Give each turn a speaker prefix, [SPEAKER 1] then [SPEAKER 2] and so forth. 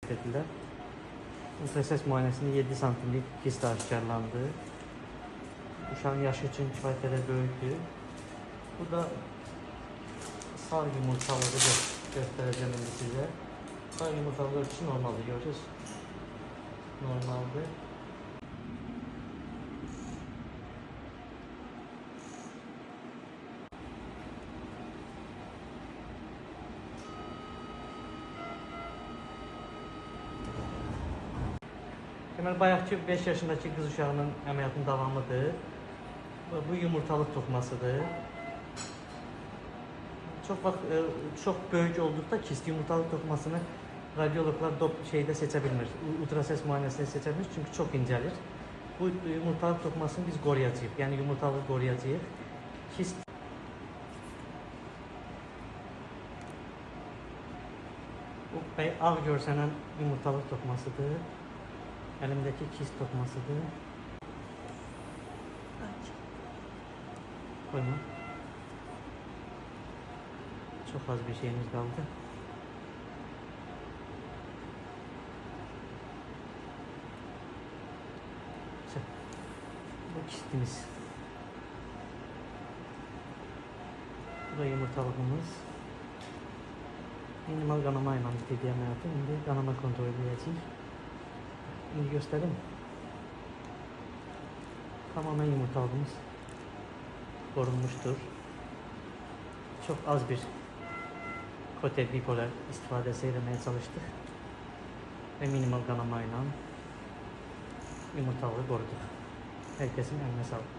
[SPEAKER 1] istediler. Ultrases müayinəsində 7 santimlik kist aşkarlandı. Uşağın yaşı için kifayət qədər böyükdür. Bu da sağ yumurtalığıdır. Göstereceğim indi sizə. Sağ yumurtalığı için normaldir, görürsünüz. Normaldir. Deməli, bayaqki 5 yaşındaki kız uşağının əməliyyatının davamıdır. Bu yumurtalık toxumasıdır. Çok büyük olduqda kist yumurtalık toxumasını radyologlar şeydə seçə bilmir. Ultrases müayinəsində seçə bilmir, çünki çox incəlir. Bu yumurtalık toxumasını biz qoruyacağıq. Yəni yumurtalığı qoruyacağıq. Kist bu ağ görsənən yumurtalık toxumasıdır. Elimdeki kist toxumasıdır. Koyma. Çok az bir şeyimiz kaldı. Bu kistimiz. Bu da yumurtalığımız. Minimal kanama ile bitirdi ameliyatı. Şimdi kanama kontrol edeceğiz. Şimdi göstereyim. Tamamen yumurtalığımız korunmuştur. Çok az bir kote bipolar istifadesi etmeye çalıştık. Ve minimal kanamayla yumurtalığı koruduk. Herkesin eline sağlık.